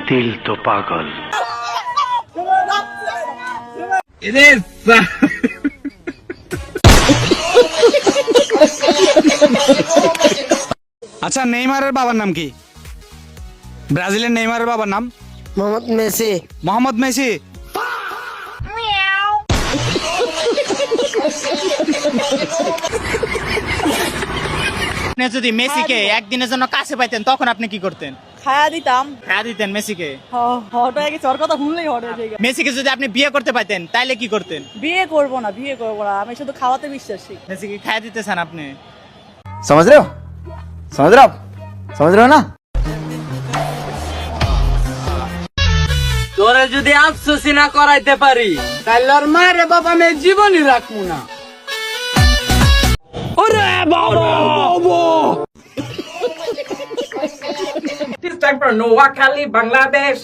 दिल तो पागल। আচ্ছা, নেইমারের বাবার নাম কি? ব্রাজিলের নেইমারের বাবার নাম? মোহাম্মদ মেসি। মোহাম্মদ মেসি। আপনি যদি মেসিকে একদিনের জন্য কাছে পাইতেন তখন আপনি কি করতেন? খায়া দিতাম। খাওয়া দিতেন মেসিকে? হট হয়ে গেছে, ওর কথা শুনলেই হট হয়ে যায়। মেসিকে যদি আপনি বিয়ে করতে পাইতেন তাইলে কি করতেন? বিয়ে করবো না, বিয়ে করবো না, আমি শুধু খাওয়াতে বিশ্বাসী। মেসিকে খাওয়া দিতে চান আপনি? समझ रहे हो समझ रहे हो ना? তোরে যদি আফসোসি না করাইতে পারি তাহলে ওর মারে বাবা আমি জীবনই রাখবো না। ওরে বাবা! This time for Noakhali, Bangladesh.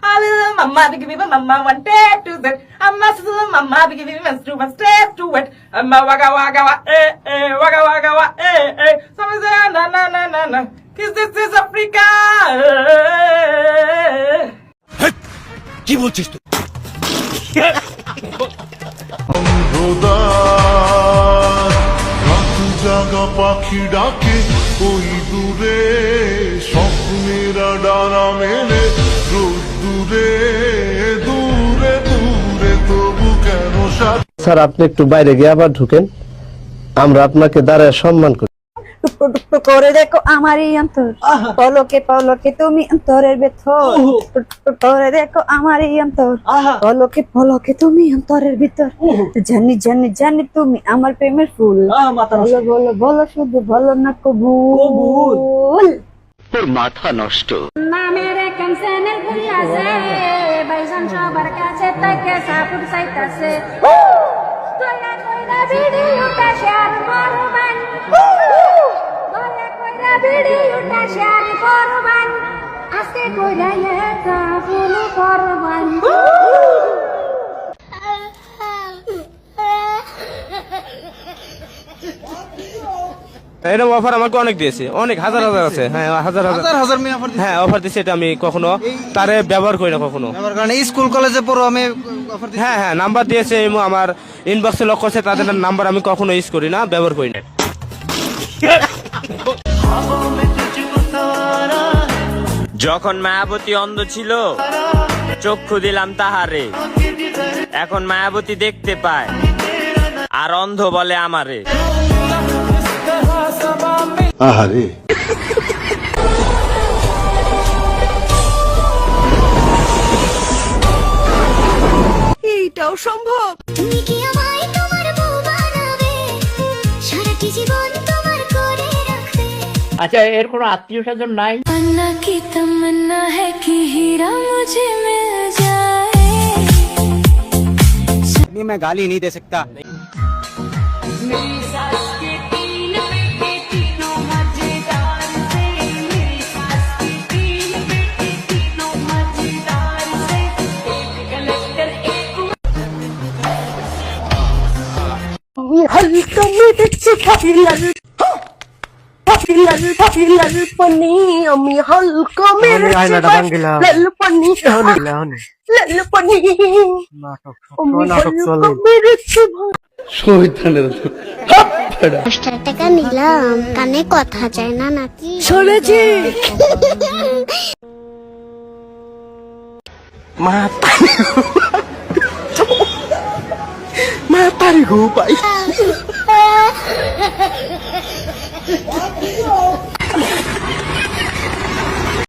I love mama, they give me mama one day to that. I'm a little mama, they give me one to one step to it. I'm a wagga wagga wa, wagga wagga wa, Someone say na na na na na. 'Cause this is Africa. কি বলছিস তুই? জাগা পাখি ডাকে ওই দূরে স্বপ্নেরা ডানা মেলে দূরে দূরে দূরে তবু কেন স্যার, আপনি একটু বাইরে গিয়ে আবার ঢুকেন, আমরা আপনাকে দাঁড়ায় সম্মান করি। টুকটুক করে দেখো আমার এই অন্তর, পলকে পলকে তুমি অন্তরের ভেতর, টুকটুক করে দেখো আমার এই অন্তর, পলকে পলকে তুমি অন্তরের ভিতর, জানি জানি জানি তুমি আমার প্রেমের ফুল, বলো বলো বলো শুধু বলো না কবুল। তোর মাথা নষ্ট। নামের ক্যান্সারের ভুল আছে, বাইজন সবার কাছে তাকে সাপুর চাইতাছে, দয়া কইরা ভিডিওটা শেয়ার করবেন, দয়া কইরা ভিডিওটা শেয়ার করবেন, আজকে কইরা এটা ফলো করবেন। এরকম অফার আমাকে অনেক দিয়েছে, অনেক হাজার হাজার আছে। হ্যাঁ, হাজার হাজার হ্যাঁ অফার দিয়েছে, এটা আমি কখনো তারে ব্যবহার করি না কখনো। স্কুল কলেজে পড়ো আমি। হ্যাঁ হ্যাঁ, নাম্বার দিয়েছে, আমার ইনবক্সে লক করছে, তাদের নাম্বার আমি কখনো ইউজ করি না, ব্যবহার করি না। যখন মায়াবতী অন্ধ ছিল চক্ষু দিলাম তাহারে, এখন মায়াবতী দেখতে পায় আর অন্ধ বলে আমারে। আহারে এইটাও সম্ভব? তুমি কি আমায় তোমার বউ বানাবে, সারাটি জীবন তোমার করে রাখবে। আচ্ছা, এর কোনো আত্মীয় স্বজন নাই? अन्ना की तमन्ना है कि हीरा मुझे मिल जाए। मैं गाली नहीं दे सकता। हल्का मेरे चिखाइलाल চিখাইলাল পানি, আমি হালকা মেরে লাল পানি, লাল পানি, নাটক মেরেছি। 10 টাকা নিলাম, কানে কথা যায় না নাকি? শুনেছি। মাতারি গো ভাই।